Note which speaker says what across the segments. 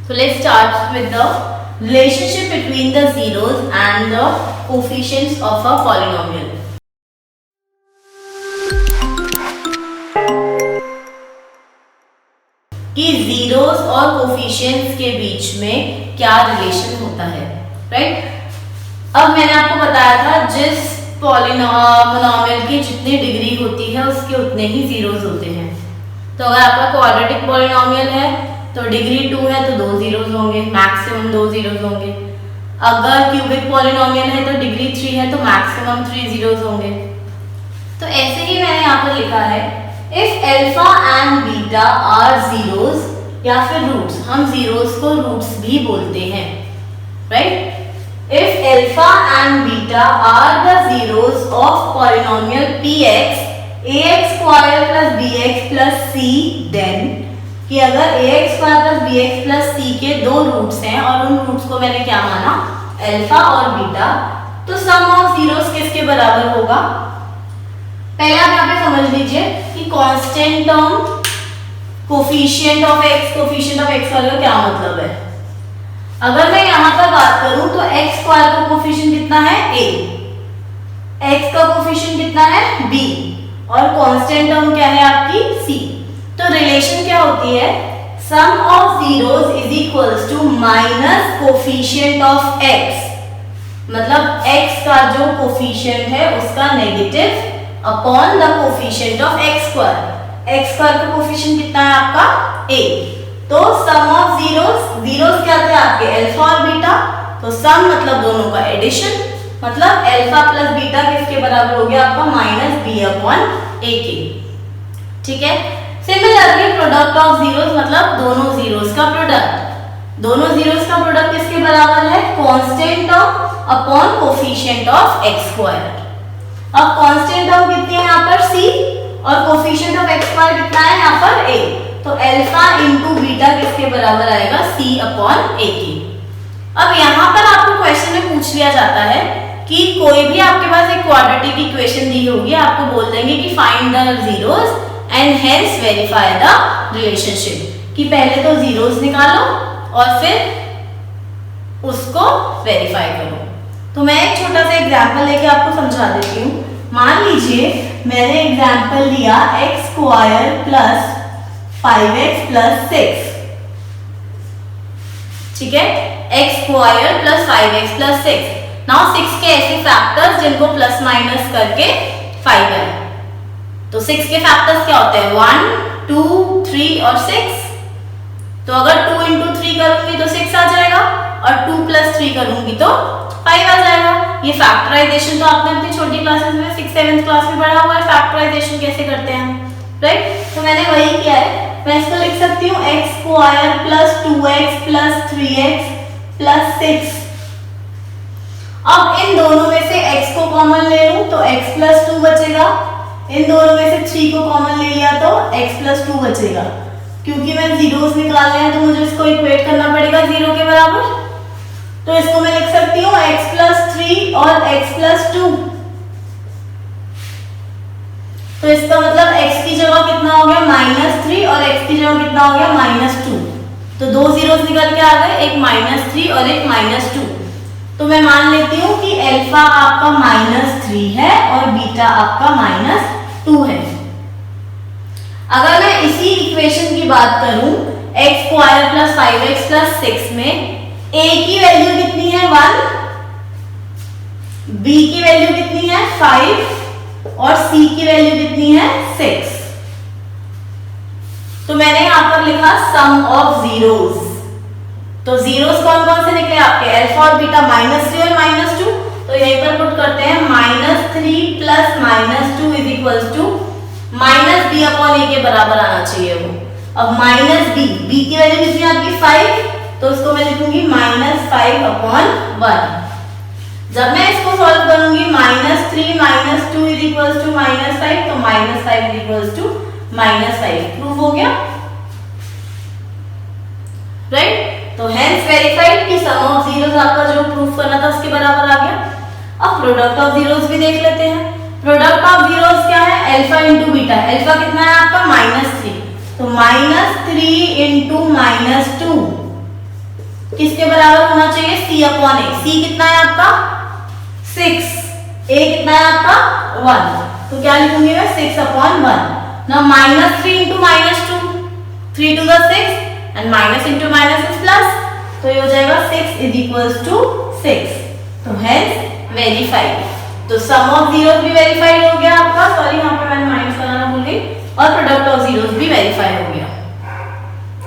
Speaker 1: So let's start with the relationship between the zeros and the coefficients of a polynomial. कि zeros और coefficients के बीच में क्या relation होता है, राइट? अब मैंने आपको बताया था जिस पॉलिनोमियल की जितनी डिग्री होती है उसके उतने ही जीरोस होते हैं। तो अगर आपका क्वाड्रेटिक पॉलिनोमियल है तो डिग्री 2 है तो 2 जीरोस होंगे, मैक्सिमम 2 जीरोस होंगे। अगर क्यूबिक पॉलिनोमियल है तो डिग्री 3 है तो मैक्सिमम 3 जीरोस होंगे। तो ऐसे ही मैंने यहाँ पर लिखा है if alpha and beta are zeros या फिर रूट्स, हम जीरोस को रूट्स भी बोलते हैं, right? If alpha and beta are the zeros of polynomial px, ax square plus bx plus c, then कि अगर ax square plus bx plus c के दो रूट्स हैं और उन रूट्स को मैंने क्या माना, अल्फा और बीटा, तो सम ऑफ जीरोस किसके बराबर होगा? पहले आप यहाँ पे समझ लीजिए कि constant term coefficient of x का क्या मतलब है। अगर मैं यहाँ पर बात करूं तो x स्क्वायर का कोफिशिएंट कितना है a, x का कोफिशिएंट कितना है b और कांस्टेंट टर्म क्या है आपकी c। तो रिलेशन क्या होती है, sum of zeros is equals to minus coefficient of x, मतलब x का जो कोफिशिएंट है उसका negative upon the coefficient of x square का कोफिशिएंट कितना है आपका a। तो सम ऑफ जीरोस क्या थे आपके अल्फा और बीटा, तो सम मतलब दोनों का एडिशन, मतलब अल्फा प्लस बीटा किसके बराबर हो गया आपका माइनस बी अपॉन ए के, ठीक है। सिमिलरली प्रोडक्ट ऑफ जीरोस मतलब दोनों जीरोस का प्रोडक्ट किसके बराबर है, constant term upon coefficient of x square. अब कांस्टेंट टर्म कितनी है यहाँ पर c और कोफिशिएंट ऑफ x स्क्वायर कितना है यहाँ पर a, तो अल्फा इंटू बीटा किसके बराबर आएगा c अपॉन a के। अब यहाँ पर आपको क्वेश्चन में पूछ लिया जाता है कि कोई भी आपके पास एक क्वाड्रेटिक इक्वेशन दी होगी, आपको बोल देंगे कि find the zeros and hence verify the relationship, कि पहले तो जीरोस निकालो और फिर उसको वेरीफाई करो। तो मैं एक छोटा सा एग्जांपल लेके आपको समझा देती हूँ। मान लीजिए मैंने एग्जांपल लिया x square plus 5x plus 6, ठीक है, x square plus 5x plus 6। Now 6 के ऐसे फैक्टर्स जिनको प्लस माइनस करके 5 है, तो 6 के फैक्टर्स क्या होते हैं 1, 2, 3 और 6। तो अगर 2 इंटू 3 करूंगी तो 6 आ जाएगा और 2 प्लस 3 करूंगी तो 5 आ जाएगा। ये फैक्टराइजेशन तो आपने अपनी छोटी क्लासेस में 6-7 क्लास में पढ़ा हुआ है, फैक्टराइजेशन कैसे करते हैं हम, राइट? तो मैंने वही किया है। मैं इसको लिख सकती हूँ x square plus 2x plus 3x plus 6। अब इन दोनों में से x को कॉमन ले लूं तो x प्लस 2 बचेगा, इन दोनों में से 3 को कॉमन ले लिया तो x प्लस 2 बचेगा। क्योंकि मैं जीरोस निकालने हैं तो मुझे इसको इक्वेट करना पड़ेगा 0 के बराबर, तो इसको मैं लिख सकती हूँ x प्लस 3 और x प्लस 2। तो इसका मतलब x की जगह कितना हो गया -3 और x की जगह कितना हो गया -2। तो दो जीरोस निकल के आ गए, एक -3 और एक -2। तो मैं मान लेती हूँ कि अल्फा आपका -3 है और बीटा आपका -2 है। अगर मैं इसी इक्वेशन की बात करूं x square plus 5x plus 6 में a की वैल्यू कितनी है 1, b की वैल्यू कितनी है 5 और c की वैल्यू कितनी है 6। तो मैंने यहां पर लिखा सम ऑफ जीरोस। तो जीरोस कौन कौन से निकले आपके, अल्फा और बीटा -3 और -2। तो यहीं पर पुट करते हैं -3 plus -2 is equals to -b upon a के बराबर आना चाहिए वो। अब -b की वैल्यू कितनी है आपकी 5, तो इसको मैं लिखूंगी -5 अपॉन 1। जब मैं इसको सॉल्व करूंगी -3 -2 इज इक्वल्स टू -5, तो -5 इज इक्वल्स टू -5 प्रूव हो गया, राइट? तो हेंस वेरीफाइड कि सम ऑफ जीरोस आपका जो प्रूफ करना था उसके बराबर आ गया। अब प्रोडक्ट ऑफ जीरोस भी देख लेते हैं। प्रोडक्ट ऑफ जीरोस क्या है, अल्फा इंटू बीटा। अल्फा कितना है आपका -3, तो -3 इंटू -2 किसके बराबर होना चाहिए? c upon a। c कितना है आपका? 6, a कितना है आपका? 1। तो क्या लिखूंगी मैं? 6 upon 1। Now -3 into -2, 3 to the 6 and minus into minus is plus, तो ये हो जाएगा 6 is equals to 6। तो hence वेरीफाइड। तो सम ऑफ जीरोस भी वेरीफाइड हो गया आपका, सॉरी यहाँ पे मैंने माइनस कराना भूल गई, और प्रोडक्ट ऑफ जीरोस भी वेरीफाई हो गया।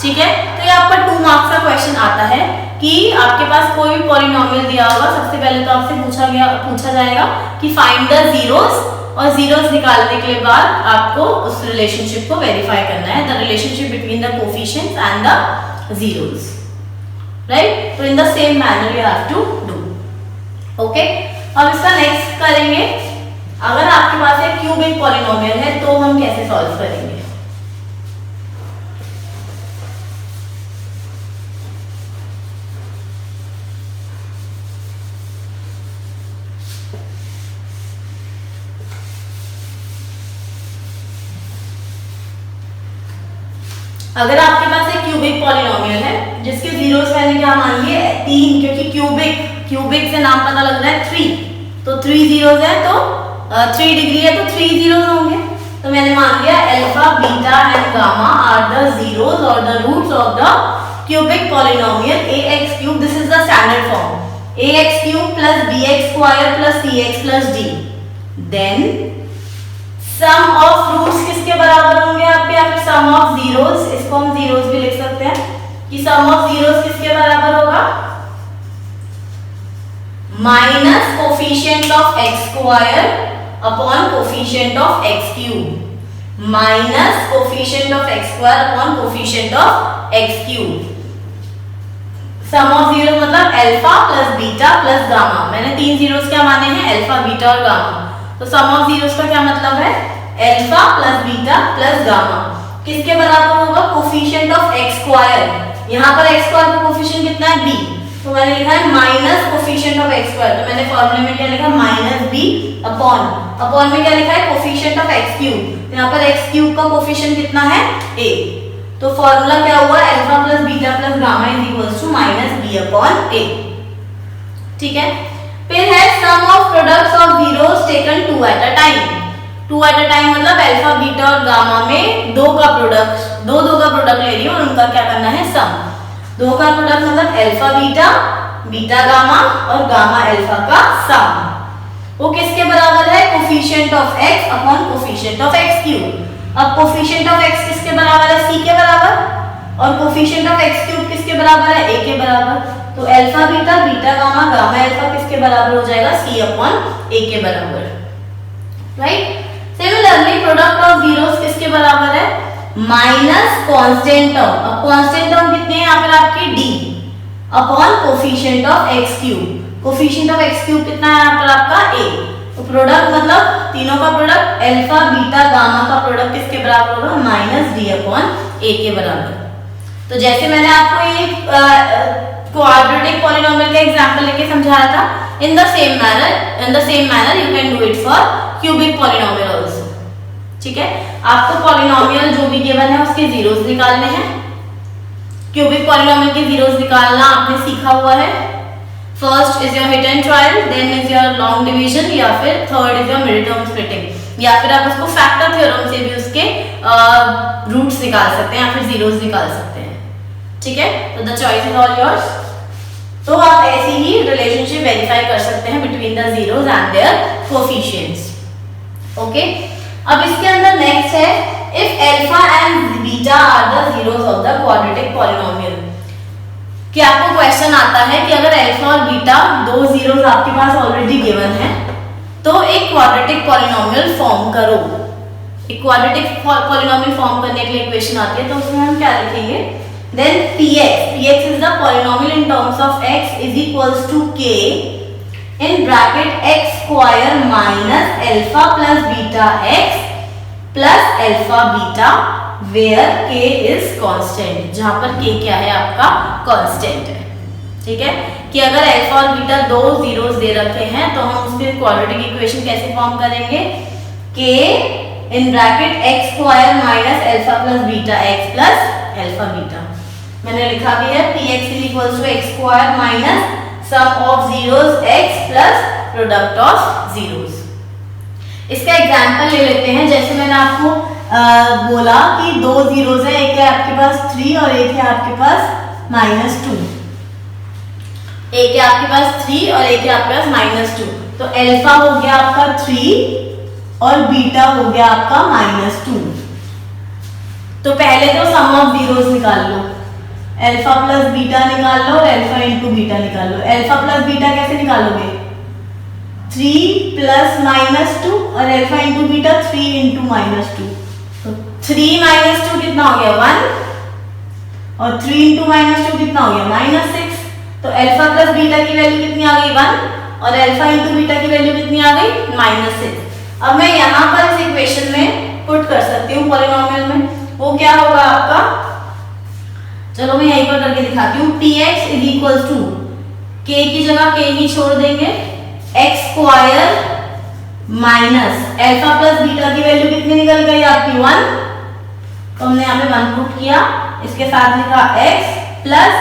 Speaker 1: ठीक है, तो ये आपका 2 मार्क्स का क्वेश्चन आता है कि आपके पास कोई भी पॉलिनोमियल दिया होगा, सबसे पहले तो आपसे पूछा जाएगा कि फाइंड द जीरोस, और जीरोस निकालने के बाद आपको उस रिलेशनशिप को वेरीफाई करना है, the relationship between the coefficients and the zeros, right. तो in the same manner you have to do. Okay, अब इसका नेक्स्ट करेंगे। अगर आपके पास एक क्यूबिक पॉलिनोमियल है तो हम कैसे सॉल्व करेंगे? अगर आपके पास एक क्यूबिक पॉलिनोमियल है जिसके जीरोस मैंने क्या मान लिए? 3, क्योंकि क्यूबिक से नाम पता लग रहा है 3, तो 3 जीरोस है, तो 3 डिग्री है तो 3 जीरोस होंगे। तो मैंने मान लिया alpha, beta and gamma are the zeros और the roots of the cubic polynomial ax cube. This is the standard form, ax cube plus bx square plus cx plus d। Then sum of roots किसके बराबर होंगे आपके? या फिर सम of zeros, इसको हम zeros भी लिख सकते हैं कि सम ऑफ जीरोस किसके बराबर होगा? Minus coefficient of x square upon coefficient of x cube, minus coefficient of x square upon coefficient of x cube. Sum of zeros मतलब alpha plus beta plus gamma. मैंने 3 जीरोस क्या माने हैं? Alpha, beta और gamma. तो sum of zeros का क्या मतलब है? Alpha plus beta plus gamma. किसके बराबर होगा? Coefficient of x square. यहाँ पर x स्क्वायर का कोफिशिएंट कितना है? b, तो मैंने लिखा है minus coefficient of x square. तो मैंने फॉर्मूले में क्या लिखा? माइनस b अपॉन में क्या लिखा है? Coefficient of x cube. यहाँ पर x क्यूब का कोफिशिएंट कितना है? a। तो फॉर्मूला क्या हुआ? Alpha plus beta plus gamma is equals to minus b upon a। ठीक है, फिर है sum of products of zeros taken 2 at a time. 2 at a time मतलब अल्फा, बीटा और गामा में दो का प्रोडक्ट ले रही हूँ और उनका क्या करना है? सम। 2 का प्रोडक्ट मतलब अल्फा बीटा, बीटा गामा और गामा अल्फा का सम। वो किसके बराबर है? Coefficient of x upon coefficient of x cube. अब कोफिशिएंट ऑफ x किसके बराबर है? c के बराबर, और कोफिशिएंट ऑफ x क्यूब किसके बराबर है? a के बराबर। तो alpha beta, beta gamma, gamma alpha किसके बराबर हो जाएगा? c अपॉन a के बराबर, right. Similarly product of zeros किसके बराबर है? Minus constant term. अब कांस्टेंट टर्म कितने हैं यहाँ पर आपके? d upon coefficient of x cube. Coefficient of x cube कितना है यहाँ पर आपका? a। तो प्रोडक्ट मतलब तीनों का प्रोडक्ट अल्फा, बीटा, गामा का प्रोडक्ट किसके बराबर होगा? माइनस d अपॉन a के बराबर। तो जैसे मैंने आपको ये क्वाड्रेटिक पॉलिनोमियल का एग्जांपल लेके समझाया था, इन the same manner you can do it for cubic polynomial also. ठीक है, आपको पॉलिनोमियल जो भी गिवन है उसके जीरोस निकालने हैं। क्यूबिक पॉलिनोमियल के जीरोस निकालना आपने सीखा हुआ है। First is your hit and trial, then is your long division, या फिर third is your mid term splitting, या फिर आप उसको फैक्टर थ्योरम से भी उसके रूट्स निकाल सकते हैं या फिर जीरोस निकाल सकते हैं। ठीक है, तो the choice is all yours. तो आप ऐसी ही रिलेशनशिप वेरीफाई कर सकते हैं between the zeros and their coefficients. Okay, अब इसके अंदर नेक्स्ट है if alpha and beta are the zeros of the quadratic polynomial. कि आपको क्वेश्चन आता है कि अगर अल्फा और बीटा दो जीरोस आपके पास ऑलरेडी गिवन है तो एक क्वाड्रेटिक पॉलिनोमियल फॉर्म करो। एक क्वाड्रेटिक पॉलिनोमियल फॉर्म करने के लिए इक्वेशन आती है, तो उसमें हम क्या लिखेंगे? Then px is the polynomial in terms of x is equals to k in bracket x square minus alpha plus beta x plus alpha beta where k is constant, जहां पर k क्या है? आपका constant है। ठीक है, कि अगर अल्फा और बीटा दो जीरोस दे रखे हैं तो हम उसके क्वाड्रेटिक इक्वेशन कैसे फॉर्म करेंगे? k in bracket x square minus alpha plus beta x plus alpha beta। मैंने लिखा भी है px is equal to x square minus sum of zeros x plus product of zeros. इसका example ले लेते हैं। जैसे मैंने आपको बोला कि दो जीरोस है, एक है आपके पास 3 और एक है आपके पास -2। एक है आपके पास 3 और एक है आपके पास -2। तो अल्फा हो गया आपका 3 और बीटा हो गया आपका -2। तो पहले तो सम ऑफ जीरोस निकाल लो, अल्फा प्लस बीटा निकाल लो और अल्फा इंटू बीटा निकाल लो। अल्फा प्लस बीटा कैसे निकालोगे? 3 प्लस -2 और अल्फा इंटू बीटा 3 इंटू -2। तो 3 -2 कितना हो गया 1 और 3 इंटू -2 कितना हो गया -6। तो अल्फा प्लस बीटा की वैल्यू कितनी आ गई 1 और अल्फा इंटू बीटा की वैल्यू कितनी आ गई -6। अब मैं यहाँ पर इस इक्वेशन में पुट कर सकती हूँ पॉलिनोमियल में। वो क्या होगा आपका, चलो मैं यहीं पर करके दिखाती हूँ। px is equal to k की जगह k ही छोड़ देंगे, x square minus alpha plus beta की वैल्यू कितनी निकल गई आपकी 1। तो हमने यहाँ पे 1 पुट किया, इसके साथ लिखा x plus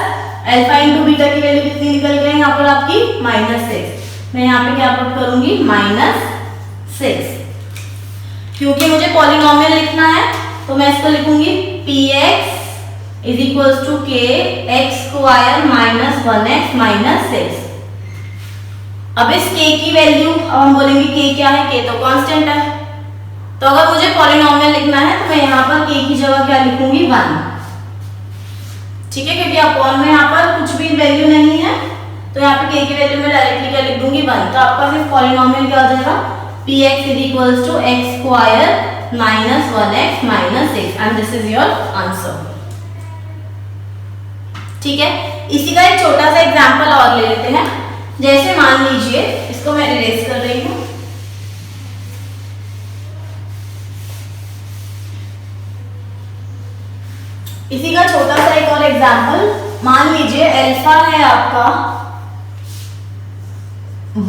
Speaker 1: alpha into beta की वैल्यू कितनी निकल गई यहाँ पर आपकी -6। मैं यहाँ पे क्या पुट करूंगी -6, क्योंकि मुझे पॉलिनोमियल लिखना है तो मैं इसको लिखूंगी px is equal to k x square minus 1x minus 6। अब इस k की वैल्यू, अब हम बोलेंगे k क्या है, k तो कांस्टेंट है। तो अगर मुझे पॉलिनोमियल लिखना है तो मैं यहाँ पर k की जगह क्या लिखूंगी 1, ठीक है, क्योंकि अपॉन में यहाँ पर कुछ भी वैल्यू नहीं है तो यहाँ पे k की वैल्यू में डायरेक्टली क्या लिख दूंगी 1। तो आपका सिर्फ पॉलिनोमियल क्या हो जाएगा, px is equal to x square minus 1x minus 6 and this is your answer. ठीक है, इसी का एक छोटा सा एग्जांपल और ले लेते हैं। जैसे मान लीजिए, इसको मैं इरेज कर रही हूं, इसी का छोटा सा एक और एग्जांपल। मान लीजिए अल्फा है आपका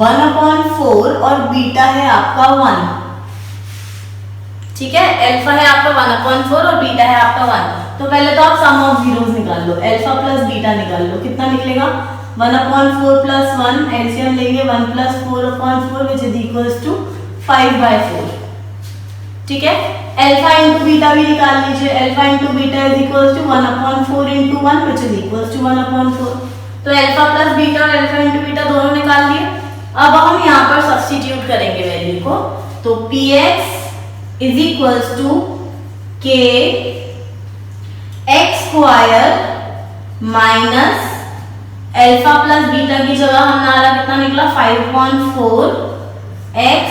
Speaker 1: 1/4 और बीटा है आपका 1। ठीक है, अल्फा है आपका 1/4 और बीटा है आपका 1। तो पहले तो आप सम ऑफ जीरोस निकाल लो, अल्फा प्लस बीटा निकाल लो। कितना निकलेगा 1/4 प्लस 1, एलसीएम लेंगे 1 plus 4/4 which is equals to 5/4। ठीक है, अल्फा इंटू बीटा भी निकाल लीजिए, alpha into beta is equals to 1/4 into 1 which is equals to 1/4। तो अल्फा प्लस बीटा और अल्फा इंटू बीटा दोनों निकाल लिए। अब हम यहाँ पर सब्स्टिट्यूट करेंगे वैल्यू को, तो px is equals to k x square minus alpha plus beta की जगह हमारा कितना निकला 5/4 x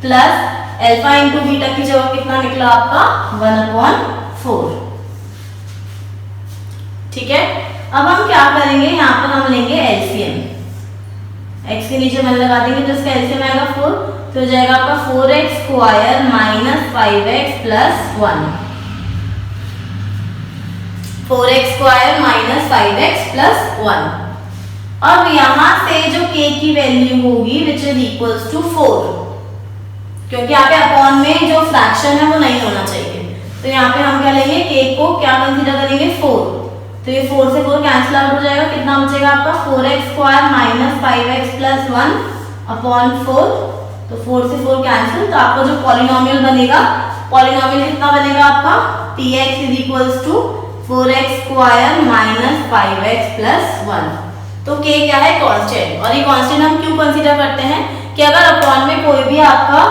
Speaker 1: plus alpha into beta की जगह कितना निकला आपका 1/4। ठीक है, अब हम क्या करेंगे, यहाँ पर हम लेंगे एलसीएम, x के नीचे 1 लगा देंगे तो इसका एलसीएम आएगा 4, तो हो जाएगा आपका 4x square minus 5x plus 1। 4x square minus 5x plus 1। अब यहां से जो k की वैल्यू होगी विच इज इक्वल्स टू 4, क्योंकि यहाँ पे अपॉन में जो फ्रैक्शन है वो नहीं होना चाहिए। तो यहाँ पे हम क्या लेंगे, k को क्या कंसीडर करेंगे 4। तो ये 4 से 4 कैंसिल आउट हो जाएगा, कितना बचेगा आपका 4x square minus 5x plus 1/4। तो 4 से 4 कैंसिल, तो आपका जो पॉलिनोमियल बनेगा, पॉलिनोमियल कितना बनेगा आपका px is equals to 4x square minus 5x plus 1। तो k क्या है, कांस्टेंट। और ये कांस्टेंट हम क्यों कंसीडर करते हैं कि अगर अपॉन में कोई भी आपका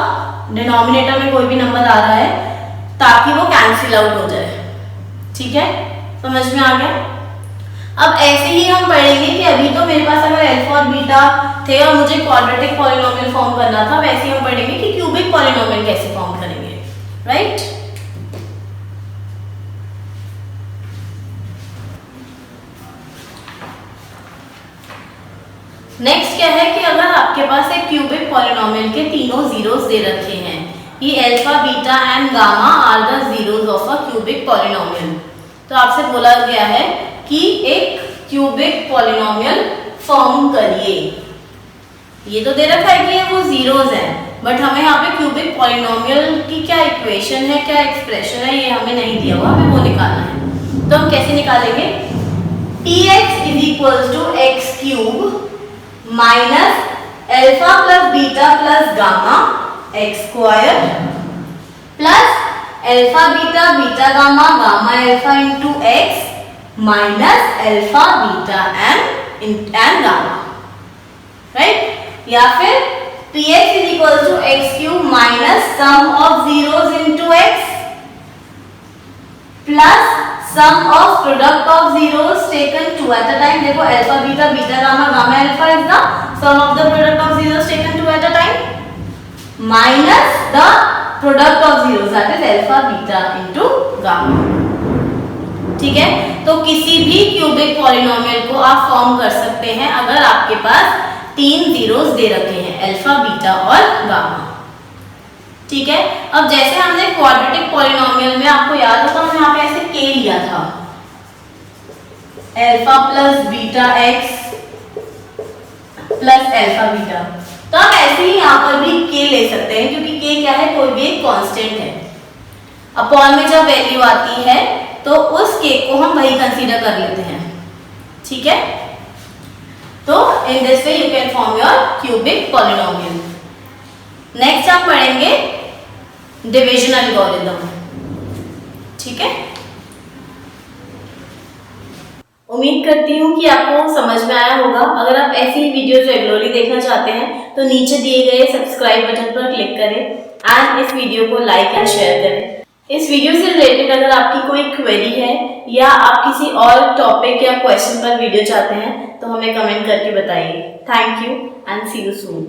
Speaker 1: डिनोमिनेटर में कोई भी नंबर आ रहा है ताकि वो कैंसिल आउट हो जाए। ठीक है, समझ में आ गया। अब ऐसे ही हम पढ़ेंगे कि अभी तो मेरे पास अगर अल्फा और बीटा थे और मुझे क्वाड्रेटिक पॉलिनोमियल फॉर्म करना था, वैसे ही हम पढ़ेंगे कि क्यूबिक पॉलिनोमियल कैसे फॉर्म करेंगे, राइट। नेक्स्ट क्या है कि अगर आपके पास एक क्यूबिक पॉलिनोमियल के तीनों जीरोस दे रखे हैं, ये alpha beta and gamma are the zeros of a cubic polynomial, तो आपसे बोला गया है कि एक क्यूबिक पॉलिनोमियल फॉर्म करिए। ये तो दे रखा है कि ये वो जीरोस हैं, बट हमें यहाँ पे क्यूबिक पॉलिनोमियल की क्या इक्वेशन है, क्या एक्सप्रेशन है, ये हमें नहीं दिया हुआ, हमें वो निकालना है। तो हम कैसे निकालेंगे, px is equal to x cube minus alpha plus beta plus gamma x square plus alpha beta beta gamma gamma alpha into x minus alpha beta and gamma, right. या फिर px is equal to x cube minus sum of zeros into x plus sum of product of zeros taken two at a time. देखो alpha beta beta gamma gamma alpha is the sum of the product of zeros taken two at a time minus the product of zeros that is alpha beta into gamma. ठीक है, तो किसी भी cubic polynomial को आप form कर सकते हैं अगर आपके पास 3 जीरोस दे रखे हैं अल्फा बीटा और गामा। ठीक है, अब जैसे हमने क्वाड्रेटिक पॉलिनोमियल में आपको याद हो तो हमने यहाँ पे ऐसे k लिया था alpha plus beta x plus alpha beta, तो आप ऐसे ही यहाँ पर भी k ले सकते हैं क्योंकि k क्या है, कोई भी एक कांस्टेंट है। अपॉन में जब वैल्यू आती है तो उस k को हम वही कंसीडर कर लेते हैं। ठीक है, तो in this way you can form your cubic polynomial. Next आप पढ़ेंगे डिवीजन एल्गोरिथम। ठीक है, उम्मीद करती हूँ कि आपको समझ में आया होगा। अगर आप ऐसी ही वीडियोस रेगुलरली देखना चाहते हैं तो नीचे दिए गए सब्सक्राइब बटन पर क्लिक करें एंड इस वीडियो को लाइक एंड शेयर करें। इस वीडियो से रिलेटेड अगर आपकी कोई क्वेरी है या आप किसी और टॉपिक या क्वेश्चन पर वीडियो चाहते हैं तो हमें कमेंट करके बताइए। Thank you and see you soon.